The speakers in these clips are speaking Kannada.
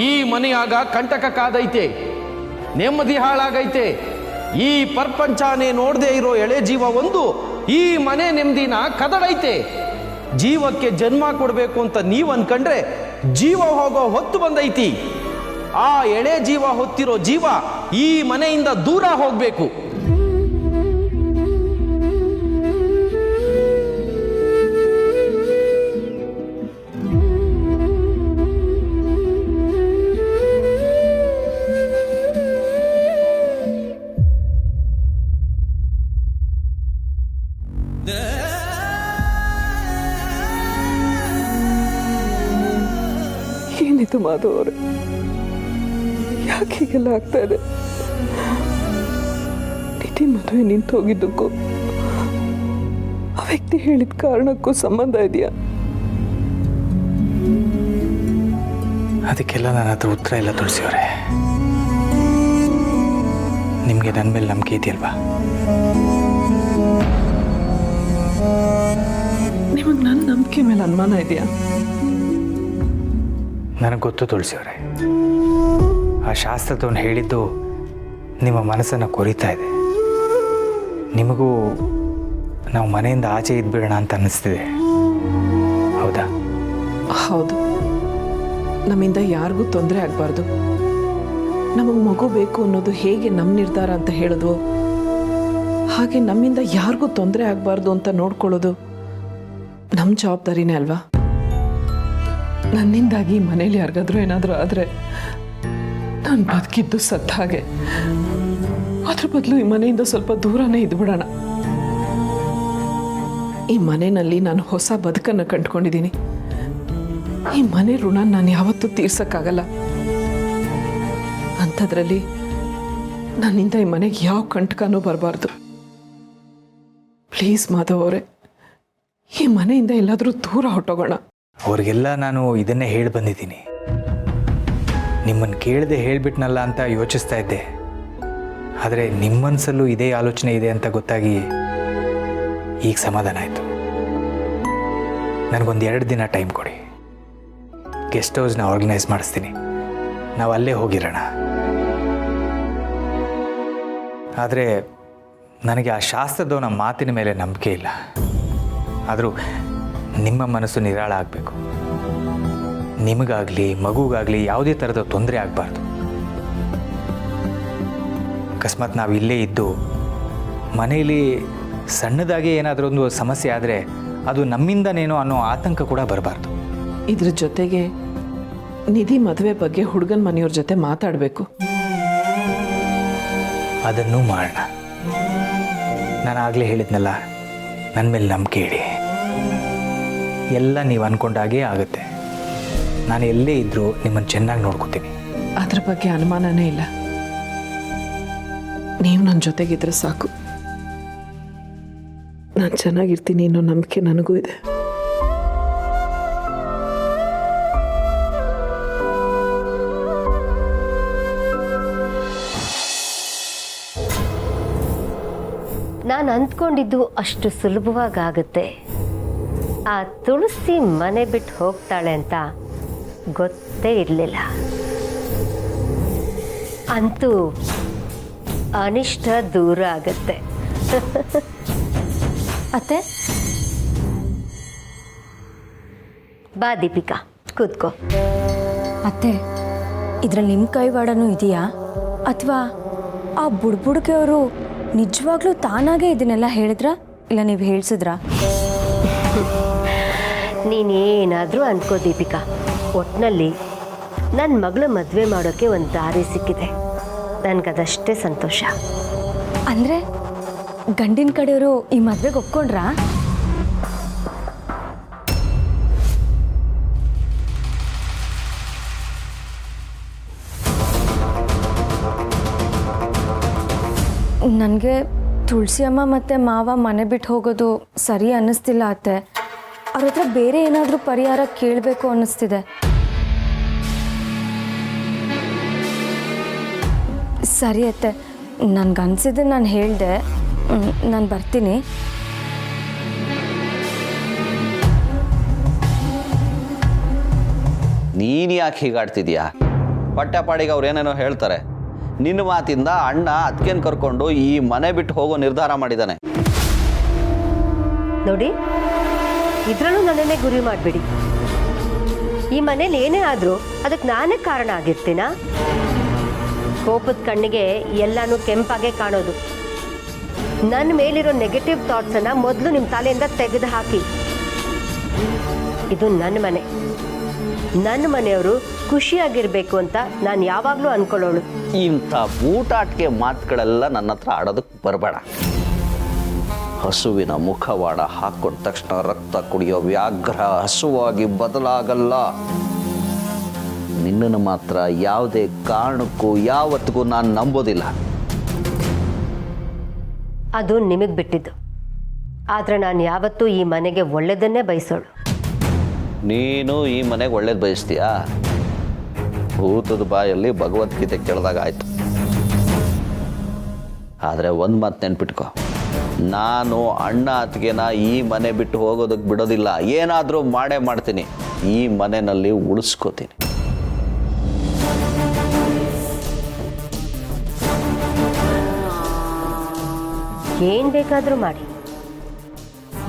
ಈ ಮನೆಯಾಗ ಕಂಟಕ ಕಾದೈತೆ, ನೆಮ್ಮದಿ ಹಾಳಾಗೈತೆ. ಈ ಪ್ರಪಂಚನೇ ನೋಡದೆ ಇರೋ ಎಳೆ ಜೀವ ಒಂದು ಈ ಮನೆ ನೆಮ್ಮದಿನ ಕದಡೈತೆ. ಜೀವಕ್ಕೆ ಜನ್ಮ ಕೊಡಬೇಕು ಅಂತ ನೀವು ಅನ್ಕೊಂಡ್ರೆ ಜೀವ ಹೋಗೋ ಹೊತ್ತು ಬಂದೈತಿ. ಆ ಎಳೆ ಜೀವ ಹೊತ್ತಿರೋ ಜೀವ ಈ ಮನೆಯಿಂದ ದೂರ ಹೋಗ್ಬೇಕು. ಏನಿದು ಮಾಧವ್ ಅವರೇ, ಯಾಕೆ ಹೀಗೆಲ್ಲ ಆಗ್ತಾ ಇದೆ? ನಿಧಿ ಮದುವೆ ನಿಂತು ಹೋಗಿದ್ದಕ್ಕೂ ಆ ವ್ಯಕ್ತಿ ಹೇಳಿದ ಕಾರಣಕ್ಕೂ ಸಂಬಂಧ ಇದೆಯಾ? ಅದಕ್ಕೆಲ್ಲ ನನ್ನ ಹತ್ರ ಉತ್ತರ ಇಲ್ಲ ತುಳಸಿ ಅವರೇ. ನಿಮಗೆ ನನ್ನ ಮೇಲೆ ನಂಬಿಕೆ ಇದೆಯಲ್ವಾ? ನಿಮಗೆ ನನ್ನ ನಂಬಿಕೆ ಮೇಲೆ ಅನುಮಾನ ಇದೆಯಾ? ನನಗೆ ಗೊತ್ತು ತುಳಸಿ ಅವರೇ, ಆ ಶಾಸ್ತ್ರದವನು ಹೇಳಿದ್ದು ನಿಮ್ಮ ಮನಸ್ಸನ್ನು ಕೊರಿತಾ ಇದೆ. ನಿಮಗೂ ನಾವು ಮನೆಯಿಂದ ಆಚೆ ಇದ್ಬಿಡೋಣ ಅಂತ ಅನ್ನಿಸ್ತಿದೆ, ಹೌದಾ? ಹೌದು, ನಮ್ಮಿಂದ ಯಾರಿಗೂ ತೊಂದರೆ ಆಗಬಾರ್ದು. ನಮಗೆ ಮಗು ಬೇಕು ಅನ್ನೋದು ಹೇಗೆ ನಮ್ಮ ನಿರ್ಧಾರ ಅಂತ ಹೇಳಿದ್ವು, ಹಾಗೆ ನಮ್ಮಿಂದ ಯಾರಿಗೂ ತೊಂದರೆ ಆಗಬಾರ್ದು ಅಂತ ನೋಡ್ಕೊಳ್ಳೋದು ನಮ್ಮ ಜವಾಬ್ದಾರಿನೇ ಅಲ್ವಾ? ನನ್ನಿಂದಾಗಿ ಮನೇಲಿ ಯಾರಿಗಾದ್ರೂ ಏನಾದರೂ ಆದರೆ ನಾನು ಬದುಕಿದ್ದು ಸತ್ತ ಹಾಗೆ. ಅದ್ರ ಬದಲು ಈ ಮನೆಯಿಂದ ಸ್ವಲ್ಪ ದೂರನೇ ಇದ್ಬಿಡೋಣ. ಈ ಮನೆಯಲ್ಲಿ ನಾನು ಹೊಸ ಬದುಕನ್ನು ಕಂಡುಕೊಂಡಿದ್ದೀನಿ. ಈ ಮನೆ ಋಣ ನಾನು ಯಾವತ್ತೂ ತೀರ್ಸಕ್ಕಾಗಲ್ಲ. ಅಂಥದ್ರಲ್ಲಿ ನನ್ನಿಂದ ಈ ಮನೆಗೆ ಯಾವ ಕಂಟಕನೂ ಬರಬಾರ್ದು. ಪ್ಲೀಸ್ ಮಾಧವ್ ಅವರೇ, ಈ ಮನೆಯಿಂದ ಎಲ್ಲಾದರೂ ದೂರ ಹೊಟ್ಟೋಗೋಣ. ಅವ್ರಿಗೆಲ್ಲ ನಾನು ಇದನ್ನೇ ಹೇಳಿ ಬಂದಿದ್ದೀನಿ. ನಿಮ್ಮನ್ನು ಕೇಳದೆ ಹೇಳಿಬಿಟ್ನಲ್ಲ ಅಂತ ಯೋಚಿಸ್ತಾ ಇದ್ದೆ. ಆದರೆ ನಿಮ್ಮ ಮನಸ್ಸಲ್ಲೂ ಇದೇ ಆಲೋಚನೆ ಇದೆ ಅಂತ ಗೊತ್ತಾಗಿ ಈಗ ಸಮಾಧಾನ ಆಯಿತು. ನನಗೊಂದು 2 ದಿನ ಟೈಮ್ ಕೊಡಿ. ಗೆಸ್ಟ್ ಹೌಸ್ನ ಆರ್ಗನೈಸ್ ಮಾಡಿಸ್ತೀನಿ, ನಾವು ಅಲ್ಲೇ ಹೋಗಿರೋಣ. ಆದರೆ ನನಗೆ ಆ ಶಾಸ್ತ್ರದವನ ಮಾತಿನ ಮೇಲೆ ನಂಬಿಕೆ ಇಲ್ಲ. ಆದರೂ ನಿಮ್ಮ ಮನಸ್ಸು ನಿರಾಳ ಆಗಬೇಕು. ನಿಮಗಾಗಲಿ ಮಗುಗಾಗಲಿ ಯಾವುದೇ ಥರದ ತೊಂದರೆ ಆಗಬಾರ್ದು. ಅಕಸ್ಮಾತ್ ನಾವು ಇಲ್ಲೇ ಇದ್ದು ಮನೆಯಲ್ಲಿ ಸಣ್ಣದಾಗಿ ಏನಾದರೂ ಒಂದು ಸಮಸ್ಯೆ ಆದರೆ ಅದು ನಮ್ಮಿಂದನೇನೋ ಅನ್ನೋ ಆತಂಕ ಕೂಡ ಬರಬಾರ್ದು. ಇದ್ರ ಜೊತೆಗೆ ನಿಧಿ ಮದುವೆ ಬಗ್ಗೆ ಹುಡುಗನ ಮನೆಯವ್ರ ಜೊತೆ ಮಾತಾಡಬೇಕು. ಅದನ್ನೂ ಮಾಡೋಣ. ನಾನು ಆಗಲೇ ಹೇಳಿದ್ನಲ್ಲ, ನನ್ನ ಮೇಲೆ ನಂಬಿಕೆ ಇಡಿ. ಎಲ್ಲ ನೀವು ಅಂದ್ಕೊಂಡಾಗೇ ಆಗುತ್ತೆ. ನಾನು ಎಲ್ಲೇ ಇದ್ದರೂ ನಿಮ್ಮನ್ನು ಚೆನ್ನಾಗಿ ನೋಡ್ಕೋತೀನಿ. ಅದ್ರ ಬಗ್ಗೆ ಅನುಮಾನನೇ ಇಲ್ಲ. ನೀವು ನನ್ನ ಜೊತೆಗಿದ್ರೆ ಸಾಕು, ನಾನು ಚೆನ್ನಾಗಿರ್ತೀನಿ ಅನ್ನೋ ನಂಬಿಕೆ ನನಗೂ ಇದೆ. ನಾನು ಅಂದ್ಕೊಂಡಿದ್ದು ಅಷ್ಟು ಸುಲಭವಾಗುತ್ತೆ. ಆ ತುಳಸಿ ಮನೆ ಬಿಟ್ಟು ಹೋಗ್ತಾಳೆ ಅಂತ ಗೊತ್ತೇ ಇರಲಿಲ್ಲ. ಅಂತೂ ಅನಿಷ್ಟ ದೂರ ಆಗತ್ತೆ. ಅತ್ತೆ, ಬಾ ದೀಪಿಕಾ, ಕೂತ್ಕೋ. ಅತ್ತೆ, ಇದರಲ್ಲಿ ನಿಮ್ಮ ಕೈವಾಡನೂ ಇದೆಯಾ? ಅಥವಾ ಆ ಬುಡ್ಬುಡ್ಕೆಯವರು ನಿಜವಾಗ್ಲೂ ತಾನಾಗೇ ಇದನ್ನೆಲ್ಲ ಹೇಳಿದ್ರ, ಇಲ್ಲ ನೀವು ಹೇಳ್ಸಿದ್ರಾ? ನೀನೇನಾದರೂ ಅನ್ಕೋ ದೀಪಿಕಾ, ಒಟ್ಟಿನಲ್ಲಿ ನನ್ನ ಮಗಳ ಮದುವೆ ಮಾಡೋಕ್ಕೆ ಒಂದು ದಾರಿ ಸಿಕ್ಕಿದೆ. ನನಗದಷ್ಟೇ ಸಂತೋಷ. ಅಂದರೆ ಗಂಡಿನ ಕಡೆಯವರು ಈ ಮದುವೆಗೆ ಒಪ್ಕೊಂಡ್ರಾ? ನನಗೆ ತುಳಸಿ ಅಮ್ಮ ಮತ್ತು ಮಾವ ಮನೆ ಬಿಟ್ಟು ಹೋಗೋದು ಸರಿ ಅನ್ನಿಸ್ತಿಲ್ಲ ಅತ್ತೆ. ಅವ್ರ ಹತ್ರ ಬೇರೆ ಏನಾದರೂ ಪರಿಹಾರ ಕೇಳಬೇಕು ಅನ್ನಿಸ್ತಿದೆ. ಸರಿ ಅತ್ತೆ, ನನಗನ್ಸಿದ್ದು ನಾನು ಹೇಳಿದೆ. ನಾನು ಬರ್ತೀನಿ. ನೀನು ಯಾಕೆ ಹೀಗಾಡ್ತಿದ್ಯಾ? ಪಟ್ಯಪಾಡಿಗೆ ಅವ್ರು ಏನೇನೋ ಹೇಳ್ತಾರೆ. ನಿನ್ನ ಮಾತಿಂದ ಅಣ್ಣ ಅದಕ್ಕೇನು ಕರ್ಕೊಂಡು ಈ ಮನೆ ಬಿಟ್ಟು ಹೋಗೋ ನಿರ್ಧಾರ ಮಾಡಿದ್ದಾನೆ. ನೋಡಿ, ಇದ್ರಲ್ಲೂ ನನ್ನನ್ನೇ ಗುರಿ ಮಾಡಬೇಡಿ. ಈ ಮನೇಲಿ ಏನೇ ಆದರೂ ಅದಕ್ಕೆ ನಾನೇ ಕಾರಣ ಆಗಿರ್ತೀನಾ? ಕೋಪದ ಕಣ್ಣಿಗೆ ಎಲ್ಲನೂ ಕೆಂಪಾಗೆ ಕಾಣೋದು. ನನ್ನ ಮೇಲಿರೋ ನೆಗೆಟಿವ್ ಥಾಟ್ಸನ್ನು ಮೊದಲು ನಿಮ್ಮ ತಲೆಯಿಂದ ತೆಗೆದು ಹಾಕಿ. ಇದು ನನ್ನ ಮನೆ. ನನ್ನ ಮನೆಯವರು ಖುಷಿಯಾಗಿರಬೇಕು ಅಂತ ನಾನು ಯಾವಾಗಲೂ ಅನ್ಕೊಳ್ಳೋಳು. ಇಂಥ ಬೂಟಾಟಿಕೆ ಮಾತುಗಳೆಲ್ಲ ನನ್ನ ಹತ್ರ ಆಡೋದಕ್ಕೆ ಬರಬೇಡ. ಹಸುವಿನ ಮುಖವಾಡ ಹಾಕೊಂಡ ತಕ್ಷಣ ರಕ್ತ ಕುಡಿಯೋ ವ್ಯಾಘ್ರ ಹಸುವಾಗಿ ಬದಲಾಗಲ್ಲ. ನಿನ್ನನ್ನು ಮಾತ್ರ ಯಾವುದೇ ಕಾರಣಕ್ಕೂ ಯಾವತ್ತಿಗೂ ನಾನು ನಂಬೋದಿಲ್ಲ. ಅದು ನಿಮಗೆ ಬಿಟ್ಟಿದ್ದು. ಆದರೆ ನಾನು ಯಾವತ್ತೂ ಈ ಮನೆಗೆ ಒಳ್ಳೆಯದನ್ನೇ ಬಯಸೋಳು. ನೀನು ಈ ಮನೆಗೆ ಒಳ್ಳೇದು ಬಯಸ್ತೀಯಾ? ಭೂತದ ಬಾಯಲ್ಲಿ ಭಗವದ್ಗೀತೆ ಕೇಳಿದಾಗ ಆಯಿತು. ಆದರೆ ಒಂದು ಮಾತು ನೆನ್ಪಿಟ್ಕೊ, ನಾನು ಅಣ್ಣ ಅತ್ತಿಗೆನ ಈ ಮನೆ ಬಿಟ್ಟು ಹೋಗೋದಕ್ಕೆ ಬಿಡೋದಿಲ್ಲ. ಏನಾದರೂ ಮಾಡೇ ಮಾಡ್ತೀನಿ. ಈ ಮನೆಯಲ್ಲಿ ಉಳಿಸ್ಕೋತೀನಿ. ಏನು ಬೇಕಾದರೂ ಮಾಡಿ,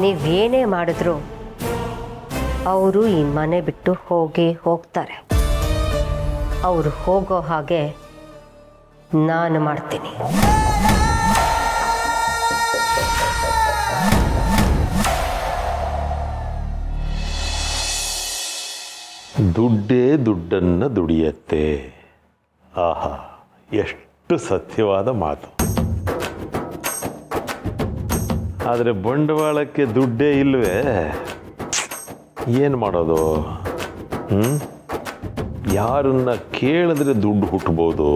ನೀವೇನೇ ಮಾಡಿದ್ರು ಅವರು ಈ ಮನೆ ಬಿಟ್ಟು ಹೋಗೇ ಹೋಗ್ತಾರೆ. ಅವರು ಹೋಗೋ ಹಾಗೆ ನಾನು ಮಾಡ್ತೀನಿ. ದುಡ್ಡೇ ದುಡ್ಡನ್ನು ದುಡಿಯತ್ತೆ. ಆಹಾ, ಎಷ್ಟು ಸತ್ಯವಾದ ಮಾತು. ಆದರೆ ಬಂಡವಾಳಕ್ಕೆ ದುಡ್ಡೇ ಇಲ್ವೇ? ಏನು ಮಾಡೋದು? ಯಾರನ್ನ ಕೇಳಿದ್ರೆ ದುಡ್ಡು ಹುಟ್ಟಬಹುದು.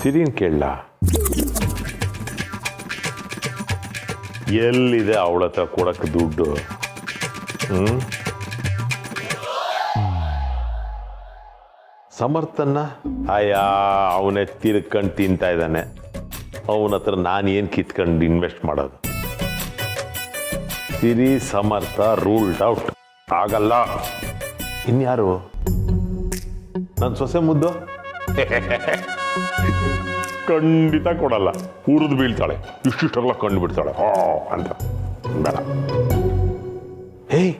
ಸಿರಿನ್ ಕೇಳಲ್ಲ, ಎಲ್ಲಿದೆ ಅವಳ ಹತ್ರ ಕೊಡಕ್ಕೆ ದುಡ್ಡು? ಸಮರ್ಥನ್ನ ಆಯಾ ಅವನೇ ತಿರ್ಕೊಂಡು ತಿಂತಾ ಇದ್ದಾನೆ. ಅವನ ಹತ್ರ ನಾನು ಏನು ಕಿತ್ಕೊಂಡು ಇನ್ವೆಸ್ಟ್ ಮಾಡೋದು? ಸಿರಿ ಸಮರ್ಥ ರೂಲ್ಡ್ ಔಟ್. ಆಗಲ್ಲ. ಇನ್ಯಾರು? ನನ್ನ ಸೊಸೆ ಮುದ್ದು ಖಂಡಿತ ಕೊಡಲ್ಲ. ಉರಿದು ಬೀಳ್ತಾಳೆ, ಇಷ್ಟಿಷ್ಟೆಲ್ಲ ಕಂಡು ಬಿಡ್ತಾಳೆ ಅಂತ. ಬೇಡ. ಹೇಯ್,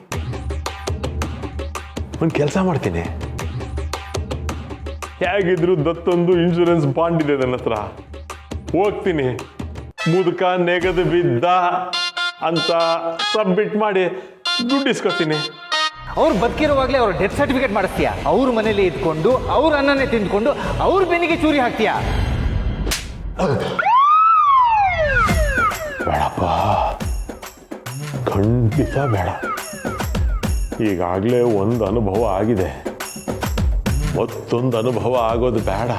ಒಂದು ಕೆಲಸ ಮಾಡ್ತೀನಿ. ಹೇಗಿದ್ರು ದತ್ತೊಂದು ಇನ್ಶೂರೆನ್ಸ್ ಬಾಂಡ್ ಇದೆ ನನ್ನ ಹತ್ರ. ಹೋಗ್ತೀನಿ, ಮುದುಕ ನೆಗದು ಬಿದ್ದ ಅಂತ ಸಬ್ಮಿಟ್ ಮಾಡಿ ದುಡ್ಡು ಇಸ್ಕೊತೀನಿ. ಅವ್ರು ಬದುಕಿರುವಾಗಲೇ ಅವ್ರ ಡೆತ್ ಸರ್ಟಿಫಿಕೇಟ್ ಮಾಡಿಸ್ತೀಯ. ಅವ್ರ ಮನೇಲಿ ಇದ್ಕೊಂಡು ಅವ್ರ ಅನ್ನನೇ ತಿಂದ್ಕೊಂಡು ಅವ್ರ ಬೆನ್ನಿಗೆ ಚೂರಿ ಹಾಕ್ತೀಯ. ಬೇಡಪ್ಪ, ಖಂಡಿತ ಬೇಡ. ಈಗಾಗಲೇ ಒಂದು ಅನುಭವ ಆಗಿದೆ, ಮತ್ತೊಂದು ಅನುಭವ ಆಗೋದು ಬೇಡ.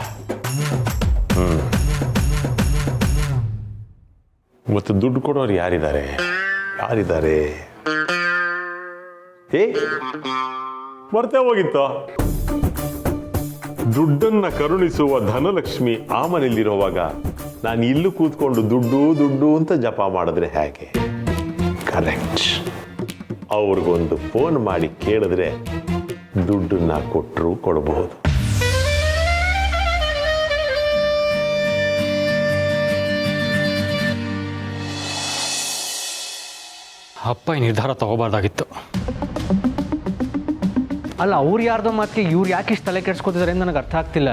ಮತ್ತು ದುಡ್ಡು ಕೊಡೋರು ಯಾರಿದ್ದಾರೆ? ಏ, ಮರ್ತೇ ಹೋಗಿತ್ತು. ದುಡ್ಡನ್ನ ಕರುಣಿಸುವ ಧನಲಕ್ಷ್ಮಿ ಆ ಮನೆಯಲ್ಲಿರುವಾಗ ನಾನು ಇಲ್ಲೂ ಕೂತ್ಕೊಂಡು ದುಡ್ಡು ದುಡ್ಡು ಅಂತ ಜಪ ಮಾಡಿದ್ರೆ ಹೇಗೆ? ಕರೆಕ್ಟ್. ಅವ್ರಿಗೊಂದು ಫೋನ್ ಮಾಡಿ ಕೇಳಿದ್ರೆ ದುಡ್ಡನ್ನ ಕೊಟ್ಟರು ಕೊಡಬಹುದು. ಅಪ್ಪ ಈ ನಿರ್ಧಾರ ತಗೋಬಾರ್ದಾಗಿತ್ತು. ಅಲ್ಲ, ಅವ್ರು ಯಾರ್ದೋ ಮಾತಿಗೆ ಇವ್ರು ಯಾಕೆ ಇಷ್ಟು ತಲೆ ಕೆಡ್ಸ್ಕೊತಿದ್ದಾರೆ ಅಂತ ನನಗೆ ಅರ್ಥ ಆಗ್ತಿಲ್ಲ.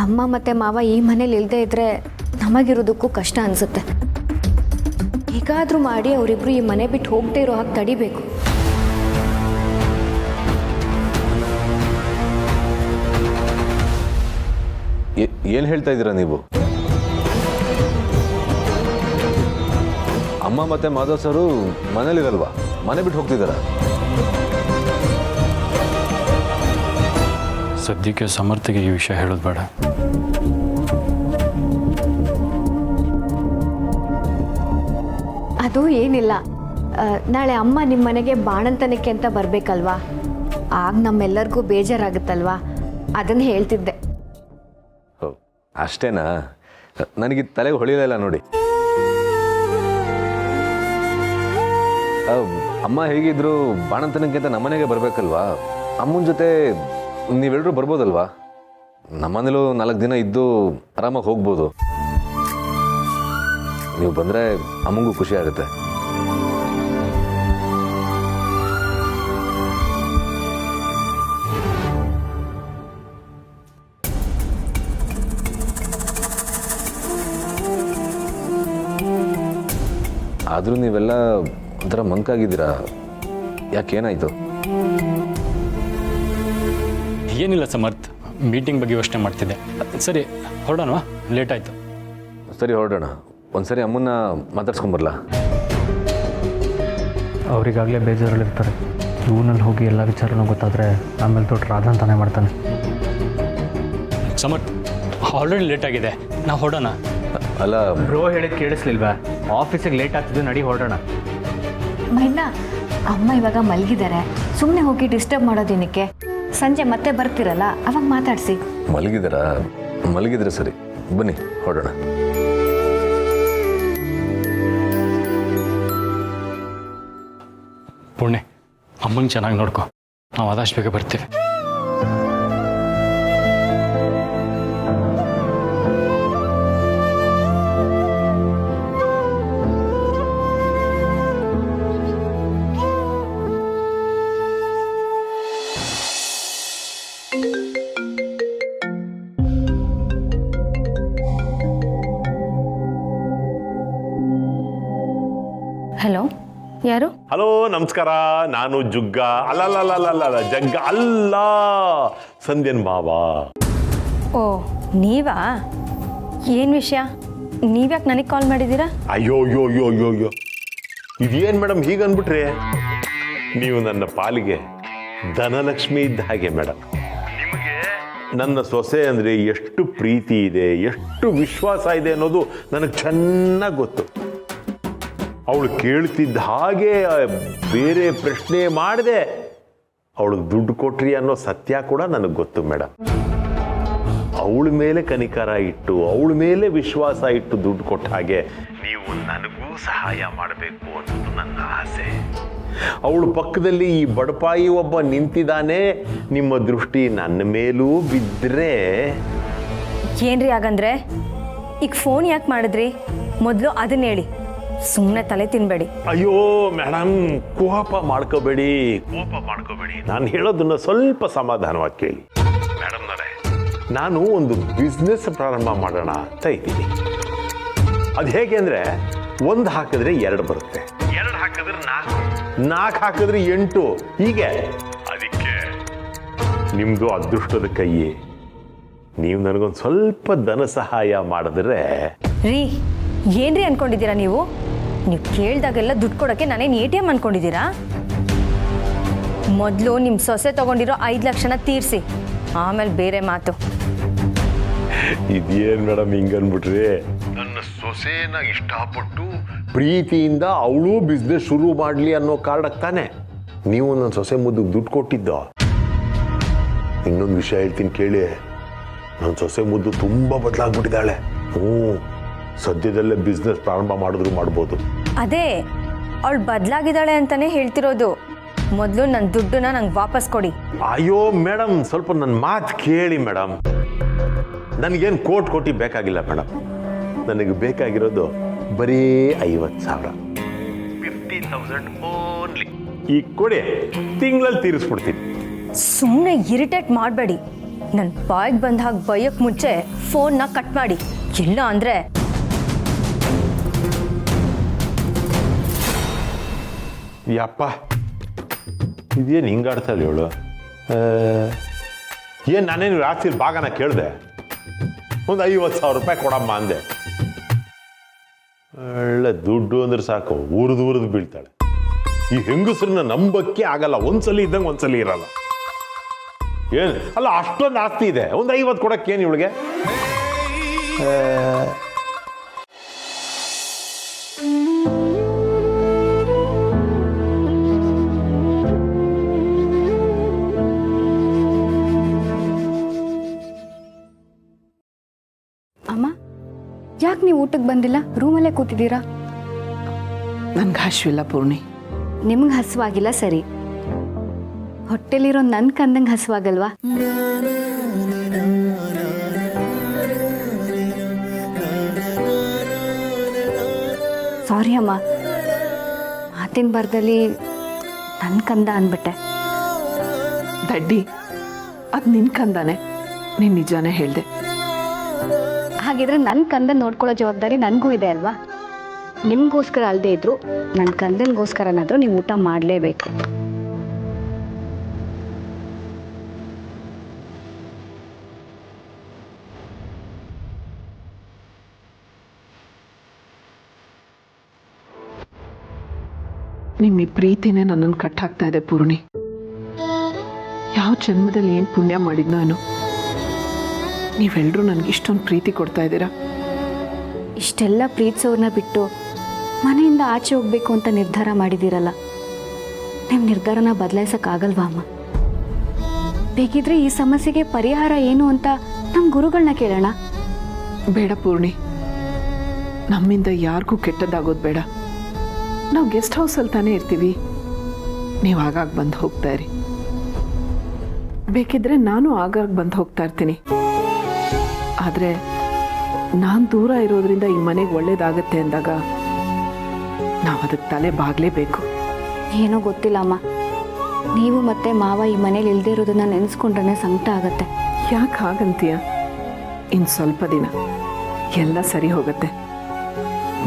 ಅಮ್ಮ ಮತ್ತು ಮಾವ ಈ ಮನೇಲಿ ಇಲ್ಲದೆ ಇದ್ದರೆ ನಮಗಿರೋದಕ್ಕೂ ಕಷ್ಟ ಅನಿಸುತ್ತೆ. ಹೇಗಾದರೂ ಮಾಡಿ ಅವರಿಬ್ಬರು ಈ ಮನೆ ಬಿಟ್ಟು ಹೋಗದೆ ಇರೋ ಹಾಗೆ ತಡಿಬೇಕು. ಏನು ಹೇಳ್ತಾ ಇದ್ದೀರಾ ನೀವು? ಅಮ್ಮ ಮತ್ತೆ ಮಾಧವ್ ಸರು ಮನೇಲಿರಲ್ವಾ? ಮನೆ ಬಿಟ್ಟು ಹೋಗ್ತಿದ್ದಾರ? ಸದ್ಯಕ್ಕೆ ಸಮರ್ಥಿಗೆ ಈ ವಿಷಯ ಹೇಳೋದು ಬೇಡ. ಅದು ಏನಿಲ್ಲ, ನಾಳೆ ಅಮ್ಮ ನಿಮ್ಮ ಮನೆಗೆ ಬಾಣಂತನಕ್ಕೆ ಅಂತ ಬರಬೇಕಲ್ವಾ? ಆಗ ನಮ್ಮೆಲ್ಲರಿಗೂ ಬೇಜಾರಾಗುತ್ತಲ್ವಾ? ಅದನ್ನು ಹೇಳ್ತಿದ್ದೆ. ಅಷ್ಟೇನಾ? ನನಗೆ ತಲೆಗೆ ಹೊಳಿಲಿಲ್ಲ ನೋಡಿ. ಅಮ್ಮ ಹೇಗಿದ್ರು ಬಾಣಂತನಕ್ಕಿಂತ ನಮ್ಮನೆಗೆ ಬರಬೇಕಲ್ವಾ? ಅಮ್ಮನ ಜೊತೆ ನೀವೆಲ್ಲರೂ ಬರ್ಬೋದಲ್ವಾ? ನಮ್ಮನೇಲೂ 4 ದಿನ ಇದ್ದು ಆರಾಮಾಗಿ ಹೋಗ್ಬೋದು. ನೀವು ಬಂದರೆ ಅಮ್ಮಂಗೂ ಖುಷಿ ಆಗುತ್ತೆ. ಆದರೂ ನೀವೆಲ್ಲ ಒಂಥರ ಮಂಕಾಗಿದ್ದೀರಾ, ಯಾಕೇನಾಯಿತು? ಏನಿಲ್ಲ ಸಮರ್ಥ್, ಮೀಟಿಂಗ್ ಬಗ್ಗೆ ಯೋಚನೆ ಮಾಡ್ತಿದ್ದೆ. ಸರಿ ಹೊರಡೋಣವಾ? ಲೇಟ್ ಆಯಿತು. ಸರಿ ಹೊರಡೋಣ. ಒಂದ್ಸರಿ ಅಮ್ಮನ್ನ ಮಾತಾಡ್ಸ್ಕೊಂಬರ್ಲಾ? ಅವರಿಗಾಗಲೇ ಬೇಜಾರಲ್ಲಿರ್ತಾರೆ. ಇವನಲ್ಲಿ ಹೋಗಿ ಎಲ್ಲ ವಿಚಾರನೂ ಗೊತ್ತಾದರೆ ಆಮೇಲೆ ದೊಡ್ಡ ರಾಧ ಅಂತಾನೆ ಮಾಡ್ತಾನೆ. ಸಮರ್ಥ್, ಆಲ್ರೆಡಿ ಲೇಟ್ ಆಗಿದೆ, ನಾವು ಹೊರಡೋಣ. ಅಲ್ಲ ಬ್ರೋ ಹೇಳಿದ್ ಕೇಳಿಸ್ಲಿಲ್ವಾ? ಆಫೀಸಿಗೆ ಲೇಟ್ ಆಗ್ತಿದ್ದು, ನಡಿ ಹೊರಡೋಣ. ಮೈನ, ಅಮ್ಮ ಇವಾಗ ಮಲಗಿದ್ದಾರೆ, ಸುಮ್ಮನೆ ಹೋಗಿ ಡಿಸ್ಟರ್ಬ್ ಮಾಡೋದೇನಕ್ಕೆ? ಸಂಜೆ ಮತ್ತೆ ಬರ್ತಿರಲ್ಲ, ಅವಾಗ ಮಾತಾಡಿಸಿ. ಮಲಗಿದ್ರೆ ಸರಿ, ಬನ್ನಿ ಹೊರಡೋಣ. ಪುಣ್ಯ, ಅಮ್ಮಂಗೆ ಚೆನ್ನಾಗಿ ನೋಡ್ಕೊ, ನಾವು ಆದಷ್ಟು ಬೇಗ ಬರ್ತೀವಿ. ಹಲೋ, ಯಾರು? ಹಲೋ, ನಮಸ್ಕಾರ. ನಾನು ಜುಗ್ಗ ಅಲ್ಲ ಜಗ್ಗ ಅಲ್ಲ, ಸಂಧ್ಯನ್ ಮಾವ. ಓ, ನೀವಾ? ಏನು ವಿಷಯ? ನೀವ್ಯಾಕೆ ನನಗೆ ಕಾಲ್ ಮಾಡಿದ್ದೀರಾ? ಅಯ್ಯೋ ಯೋ ಯೋ ಯೋ ಯೋ ಇದೇನು ಮೇಡಮ್ ಹೀಗೆ ಅಂದ್ಬಿಟ್ರೆ? ನೀವು ನನ್ನ ಪಾಲಿಗೆ ಧನಲಕ್ಷ್ಮಿ ಇದ್ದ ಹಾಗೆ ಮೇಡಮ್. ನಿಮಗೆ ನನ್ನ ಸೊಸೆ ಅಂದರೆ ಎಷ್ಟು ಪ್ರೀತಿ ಇದೆ, ಎಷ್ಟು ವಿಶ್ವಾಸ ಇದೆ ಅನ್ನೋದು ನನಗೆ ಚೆನ್ನಾಗಿ ಗೊತ್ತು. ಅವಳು ಕೇಳ್ತಿದ್ದ ಹಾಗೆ ಬೇರೆ ಪ್ರಶ್ನೆ ಮಾಡಿದೆ ಅವಳಿಗೆ ದುಡ್ಡು ಕೊಟ್ರಿ ಅನ್ನೋ ಸತ್ಯ ಕೂಡ ನನಗೆ ಗೊತ್ತು ಮೇಡಮ್. ಅವಳ ಮೇಲೆ ಕನಿಕರ ಇಟ್ಟು, ಅವಳ ಮೇಲೆ ವಿಶ್ವಾಸ ಇಟ್ಟು ದುಡ್ಡು ಕೊಟ್ಟ ಹಾಗೆ ನೀವು ನನಗೂ ಸಹಾಯ ಮಾಡಬೇಕು ಅನ್ನೋದು ನನ್ನ ಆಸೆ. ಅವಳ ಪಕ್ಕದಲ್ಲಿ ಈ ಬಡಪಾಯಿ ಒಬ್ಬ ನಿಂತಿದ್ದಾನೆ, ನಿಮ್ಮ ದೃಷ್ಟಿ ನನ್ನ ಮೇಲೂ ಬಿದ್ದರೆ. ಏನ್ರಿ ಹಾಗಂದ್ರೆ? ಈಗ ಫೋನ್ ಯಾಕೆ ಮಾಡಿದ್ರಿ? ಮೊದಲು ಅದನ್ನ ಹೇಳಿ, ಸುಮ್ಮನೆ ತಲೆ ತಿನ್ಬೇಡಿ. ಅಯ್ಯೋ ಮೇಡಮ್, ಕೋಪ ಮಾಡ್ಕೋಬೇಡಿ. ನಾನು ಹೇಳೋದನ್ನ ಸ್ವಲ್ಪ ಸಮಾಧಾನವಾಗಿ ಕೇಳಿ. ಮೇಡಮ್ನವರೇ, ನಾನು ಒಂದು ಬಿಸ್ನೆಸ್ ಪ್ರಾರಂಭ ಮಾಡೋಣ ಅಂತ ಇದ್ದೀನಿ. ಅದು ಹೇಗೆ ಅಂದರೆ, 1 ಹಾಕಿದ್ರೆ 2 ಬರುತ್ತೆ, 2 ಹಾಕಿದ್ರೆ 4, 4 ಹಾಕಿದ್ರೆ 8, ಹೀಗೆ. ಅದಕ್ಕೆ ನಿಮ್ಮದು ಅದೃಷ್ಟದ ಕೈ. ನೀವು ನನಗೊಂದು ಸ್ವಲ್ಪ ಧನ ಸಹಾಯ ಮಾಡಿದ್ರೆ. ರೀ, ಏನ್ರಿ ಅನ್ಕೊಂಡಿದ್ದೀರಾ ನೀವು? ನೀವು ಕೇಳ್ದಾಗೆಲ್ಲ ದುಡ್ಡು ಕೊಡೋಕ್ಕೆ ನಾನೇನು ATM ಅನ್ಕೊಂಡಿದ್ದೀರಾ? ಮೊದಲು ನಿಮ್ಮ ಸೊಸೆ ತಗೊಂಡಿರೋ 5 ಲಕ್ಷನ ತೀರಿಸಿ, ಆಮೇಲೆ ಬೇರೆ ಮಾತು. ಇದೇನು ಮೇಡಮ್ ಹಿಂಗನ್ಬಿಟ್ರಿ? ನನ್ನ ಸೊಸೆನ ಇಷ್ಟಪಟ್ಟು ಪ್ರೀತಿಯಿಂದ ಅವಳು ಬಿಸ್ನೆಸ್ ಶುರು ಮಾಡಲಿ ಅನ್ನೋ ಕಾರಣಕ್ಕೆ ತಾನೆ ನೀವು ನನ್ನ ಸೊಸೆ ಮುದ್ದಿಗೆ ದುಡ್ಡು ಕೊಟ್ಟಿದ್ದ. ಇನ್ನೊಂದು ವಿಷಯ ಹೇಳ್ತೀನಿ ಕೇಳಿ, ನನ್ನ ಸೊಸೆ ಮುದ್ದು ತುಂಬ ಬದಲಾಗ್ಬಿಟ್ಟಿದ್ದಾಳೆ. ಸದ್ಯದಲ್ಲೇ ಬಿಸ್ನೆಸ್ ಪ್ರಾರಂಭ ಮಾಡಿದ್ರು ಮಾಡ್ಬೋದು. ಅದೇ, ಅವಳು ಬದಲಾಗಿದ್ದಾಳೆ ಅಂತಾನೆ ಹೇಳ್ತಿರೋದು. ಮೊದಲು ನನ್ನ ದುಡ್ಡನ್ನ ನಂಗೆ ವಾಪಸ್ ಕೊಡಿ. ಅಯ್ಯೋ ಮೇಡಮ್, ಸ್ವಲ್ಪ ನನ್ನ ಮಾತು ಕೇಳಿ ಮೇಡಮ್. ನನಗೇನು ಕೋಟಿ ಬೇಕಾಗಿಲ್ಲ ಮೇಡಮ್. ನನಗೆ ಬೇಕಾಗಿರೋದು ಬರೀ 50,000, 50,000 ಓನ್ಲಿ. ಈಗ ಕೊಡಿ, ತಿಂಗಳಲ್ಲಿ ತೀರಿಸ್ಬಿಡ್ತೀನಿ. ಸುಮ್ಮನೆ ಇರಿಟೇಟ್ ಮಾಡಬೇಡಿ. ನನ್ನ ಬಾಯಿಗೆ ಬಂದ ಹಾಗೆ ಬೈಯೋಕ್ಕೆ ಮುಂಚೆ ಫೋನ್ನ ಕಟ್ ಮಾಡಿ, ಇಲ್ಲ ಅಂದರೆ. ಯಪ್ಪ, ಇದೇನು ಹಿಂಗಾಡ್ತಾಳೆ ಇವಳು? ಏನು ನಾನೇನು ರಾತ್ರಿ ಭಾಗನ ಕೇಳಿದೆ, ಒಂದು 50,000 ರೂಪಾಯಿ ಕೊಡಮ್ಮ ಅಂದೆ. ಒಳ್ಳೆ ದುಡ್ಡು ಅಂದ್ರೆ ಸಾಕು, ಊರಿದು ಬೀಳ್ತಾಳೆ. ಈ ಹೆಂಗಸರನ್ನ ನಂಬಕ್ಕೆ ಆಗಲ್ಲ. ಒಂದ್ಸಲಿ ಇದ್ದಂಗೆ ಒಂದ್ಸಲಿ ಇರಲ್ಲ. ಏನು ಅಲ್ಲ, ಅಷ್ಟೊಂದು ಆಸ್ತಿ ಇದೆ, ಒಂದು 50 ಕೊಡಕ್ಕೇನು ಇವಳಿಗೆ? ಅಮ್ಮ, ಯಾಕೆ ನೀವು ಊಟಕ್ಕೆ ಬಂದಿಲ್ಲ? ರೂಮಲ್ಲೇ ಕೂತಿದ್ದೀರಾ? ನನ್ಗೆ ಹಶ್ವಿಲ್ಲ ಪೂರ್ಣಿ, ನಿಮ್ಗೆ ಹಸುವಾಗಿಲ್ಲ ಸರಿ, ಹೊಟ್ಟೆಲಿರೋ ನನ್ನ ಕಂದಂಗೆ ಹಸುವಾಗಲ್ವಾ? ಸಾರಿ ಅಮ್ಮ, ಮಾತಿನ ಬರ್ದಲ್ಲಿ ನನ್ನ ಕಂದ ಅಂದ್ಬಿಟ್ಟೆ. ದಡ್ಡಿ, ಅದು ನಿನ್ನ ಕಂದಾನೆ, ನೀನು ನಿಜಾನೇ ಹೇಳಿದೆ. ಹಾಗಿದ್ರೆ ನನ್ನ ಕಂದ ನೋಡ್ಕೊಳ್ಳೋ ಜವಾಬ್ದಾರಿ ನನಗೂ ಇದೆ ಅಲ್ವಾ? ನಿಮಗೋಸ್ಕರ ಅಲ್ಲದೆ ಇದ್ರು ನನ್ನ ಕಂದನಿಗೋಸ್ಕರನಾದರೂ ನೀವು ಊಟ ಮಾಡಲೇಬೇಕು. ನಿಮ್ಮ ಈ ಪ್ರೀತಿನೇ ನನ್ನನ್ನು ಕಟ್ಟಾಕ್ತಾ ಇದೆ ಪೂರ್ಣಿ. ಯಾವ ಜನ್ಮದಲ್ಲಿ ಏನು ಪುಣ್ಯ ಮಾಡಿದ್ ನಾನು, ನೀವೆಲ್ಲರೂ ನನಗೆ ಇಷ್ಟೊಂದು ಪ್ರೀತಿ ಕೊಡ್ತಾ ಇದ್ದೀರಾ. ಇಷ್ಟೆಲ್ಲ ಪ್ರೀತಿಸೋರ್ನ ಬಿಟ್ಟು ಮನೆಯಿಂದ ಆಚೆ ಹೋಗ್ಬೇಕು ಅಂತ ನಿರ್ಧಾರ ಮಾಡಿದ್ದೀರಲ್ಲ, ನಿಮ್ಮ ನಿರ್ಧಾರನ ಬದಲಾಯಿಸೋಕ್ಕಾಗಲ್ವಾ ಅಮ್ಮ? ಬೇಕಿದ್ರೆ ಈ ಸಮಸ್ಯೆಗೆ ಪರಿಹಾರ ಏನು ಅಂತ ನಮ್ಮ ಗುರುಗಳನ್ನ ಕೇಳೋಣ. ಬೇಡ ಪೂರ್ಣಿ, ನಮ್ಮಿಂದ ಯಾರಿಗೂ ಕೆಟ್ಟದ್ದಾಗೋದು ಬೇಡ. ನಾವು ಗೆಸ್ಟ್ ಹೌಸಲ್ಲಿ ತಾನೇ ಇರ್ತೀವಿ, ನೀವು ಆಗಾಗ ಬಂದು ಹೋಗ್ತಾ ಇರಿ. ಬೇಕಿದ್ರೆ ನಾನು ಆಗಾಗ ಬಂದು ಹೋಗ್ತಾ ಇರ್ತೀನಿ. ಆದರೆ ನಾನು ದೂರ ಇರೋದ್ರಿಂದ ಈ ಮನೆಗೆ ಒಳ್ಳೇದಾಗತ್ತೆ ಅಂದಾಗ ನಾವು ಅದಕ್ಕೆ ತಲೆ ಬಾಗಲೇಬೇಕು. ಏನೋ ಗೊತ್ತಿಲ್ಲ ಅಮ್ಮ, ನೀವು ಮತ್ತೆ ಮಾವ ಈ ಮನೇಲಿ ಇಲ್ಲದೆ ಇರೋದನ್ನ ನೆನೆಸ್ಕೊಂಡ್ರೆ ಸಂಕಟ ಆಗತ್ತೆ. ಯಾಕೆ ಹಾಗಂತೀಯ? ಇನ್ನು ಸ್ವಲ್ಪ ದಿನ ಎಲ್ಲ ಸರಿ ಹೋಗುತ್ತೆ.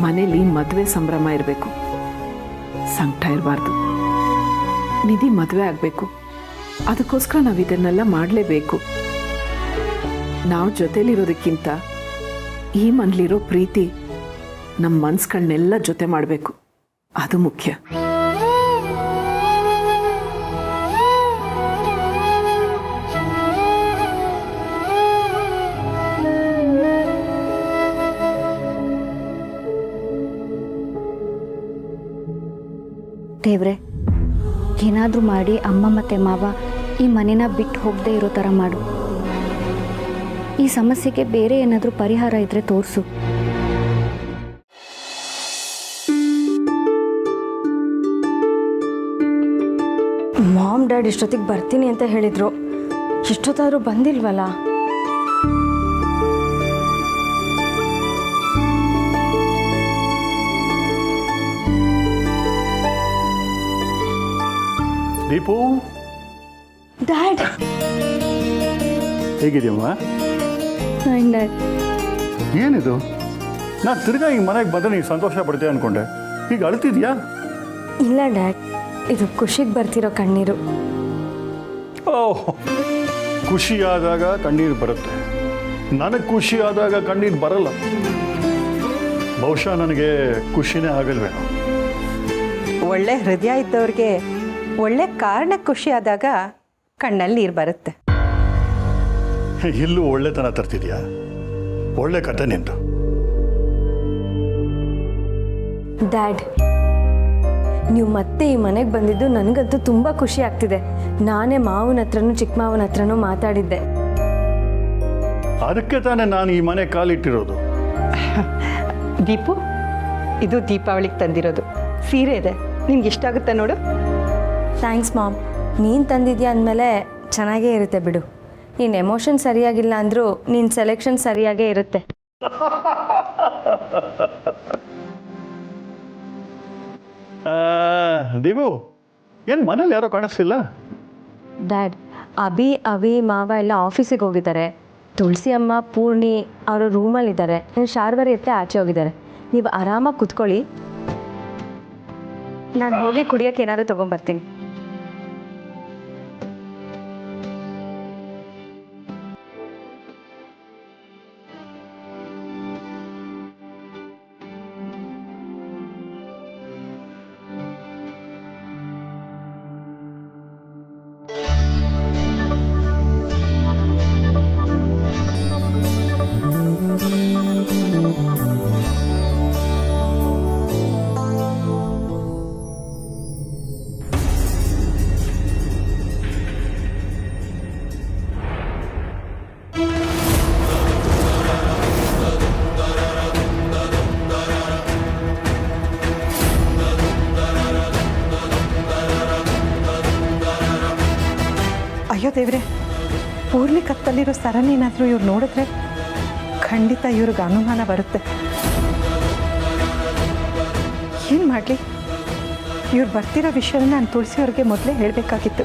ಮನೇಲಿ ಮದುವೆ ಸಂಭ್ರಮ ಇರಬೇಕು, ಸಂಕಟ ಇರಬಾರ್ದು. ನಿಧಿ ಮದುವೆ ಆಗಬೇಕು, ಅದಕ್ಕೋಸ್ಕರ ನಾವು ಇದನ್ನೆಲ್ಲ ಮಾಡಲೇಬೇಕು. ನಾವು ಜೊತೆಲಿರೋದಕ್ಕಿಂತ ಈ ಮನೇಲಿರೋ ಪ್ರೀತಿ ನಮ್ಮ ಮನ್ಸುಗಳನ್ನೆಲ್ಲ ಜೊತೆ ಮಾಡಬೇಕು, ಅದು ಮುಖ್ಯ. ದೇವ್ರೆ, ಏನಾದರೂ ಮಾಡಿ ಅಮ್ಮ ಮತ್ತು ಮಾವ ಈ ಮನೇನ ಬಿಟ್ಟು ಹೋಗದೆ ಇರೋ ಥರ ಮಾಡು. ಈ ಸಮಸ್ಯೆಗೆ ಬೇರೆ ಏನಾದರೂ ಪರಿಹಾರ ಇದ್ದರೆ ತೋರಿಸು. ಮಾಮ್ ಡ್ಯಾಡ್ ಇಷ್ಟೊತ್ತಿಗೆ ಬರ್ತೀನಿ ಅಂತ ಹೇಳಿದ್ರು, ಇಷ್ಟೊತ್ತಾದರೂ ಬಂದಿಲ್ವಲ್ಲ? ದೀಪು, ಡ್ಯಾಡ್ ಹೇಗಿದೆಯಮ್ಮ? ಡ್ಯಾಡ್, ಏನಿದು? ನಾನು ತಿರ್ಗಾ ಈ ಮನೆಗೆ ಬಂದರೆ ನೀನು ಸಂತೋಷ ಪಡ್ತೀಯ ಅಂದ್ಕೊಂಡೆ, ಈಗ ಅಳ್ತಿದ್ಯಾ? ಇಲ್ಲ ಡ್ಯಾಡ್, ಇದು ಖುಷಿಗೆ ಬರ್ತಿರೋ ಕಣ್ಣೀರು. ಓಹ್, ಖುಷಿಯಾದಾಗ ಕಣ್ಣೀರು ಬರುತ್ತೆ, ನನಗೆ ಖುಷಿ ಆದಾಗ ಕಣ್ಣೀರು ಬರಲ್ಲ. ಬಹುಶಃ ನನಗೆ ಖುಷಿನೇ ಆಗಲ್ವೇನೋ. ಒಳ್ಳೆ ಹೃದಯ ಇದ್ದವ್ರಿಗೆ ಒಳ್ಳೆ ಕಾರಣಕ್ಕೆ ಖುಷಿ ಆದಾಗ ಕಣ್ಣಲ್ಲಿ ನೀರು ಬರುತ್ತೆ. ಇಲ್ಲೂ ಒಳ್ಳೆತನ ತರ್ತಿದ್ಯಾ? ಒಳ್ಳೆ ಕತೆ ನಿಂದು. ಡ್ಯಾಡ್, ನೀವು ಮತ್ತೆ ಈ ಮನೆಗೆ ಬಂದಿದ್ದು ನನಗಂತೂ ತುಂಬ ಖುಷಿ ಆಗ್ತಿದೆ. ನಾನೇ ಮಾವನ ಹತ್ರನೂ ಚಿಕ್ಕ ಮಾವನ ಹತ್ರನೂ ಮಾತಾಡಿದ್ದೆ. ಅದಕ್ಕೆ ತಾನೇ ನಾನು ಈ ಮನೆ ಕಾಲಿಟ್ಟಿರೋದು. ದೀಪು, ಇದು ದೀಪಾವಳಿಗೆ ತಂದಿರೋದು ಸೀರೆ ಇದೆ, ನಿಮ್ಗೆ ಇಷ್ಟ ಆಗುತ್ತೆ ನೋಡು. ಥ್ಯಾಂಕ್ಸ್ ಮಾಮ್, ನೀನು ತಂದಿದ್ಯಾ ಅಂದಮೇಲೆ ಚೆನ್ನಾಗೇ ಇರುತ್ತೆ ಬಿಡು. ನೀನು ಎಮೋಷನ್ ಸರಿಯಾಗಿಲ್ಲ ಅಂದರೂ ನಿನ್ನ ಸೆಲೆಕ್ಷನ್ ಸರಿಯಾಗೇ ಇರುತ್ತೆ. ದೀಪು, ಏನು ಮನೇಲಿ ಯಾರೋ ಕಾಣಿಸ್ತಿಲ್ಲ? ಡ್ಯಾಡ್, ಅವಿ ಮಾವ ಎಲ್ಲ ಆಫೀಸಿಗೆ ಹೋಗಿದ್ದಾರೆ. ತುಳಸಿ ಅಮ್ಮ ಪೂರ್ಣಿ ಅವರು ರೂಮಲ್ಲಿದ್ದಾರೆ. ಶಾರ್ವರಿ ಎತ್ತೆ ಆಚೆ ಹೋಗಿದ್ದಾರೆ. ನೀವು ಆರಾಮಾಗಿ ಕುತ್ಕೊಳ್ಳಿ, ನಾನು ಹೋಗಿ ಕುಡಿಯೋಕ್ಕೆ ಏನಾದರೂ ತೊಗೊಂಬರ್ತೀನಿ. ದೇವ್ರೆ, ಪೂರ್ಣಿ ಕತ್ತಲ್ಲಿರೋ ಸರನೇನಾದರೂ ಇವ್ರು ನೋಡಿದ್ರೆ ಖಂಡಿತ ಇವ್ರಿಗೆ ಅನುಮಾನ ಬರುತ್ತೆ. ಏನು ಮಾಡಲಿ? ಇವ್ರು ಬರ್ತಿರೋ ವಿಷಯನ ನಾನು ತುಳಸಿಯವ್ರಿಗೆ ಮೊದಲೇ ಹೇಳಬೇಕಾಗಿತ್ತು.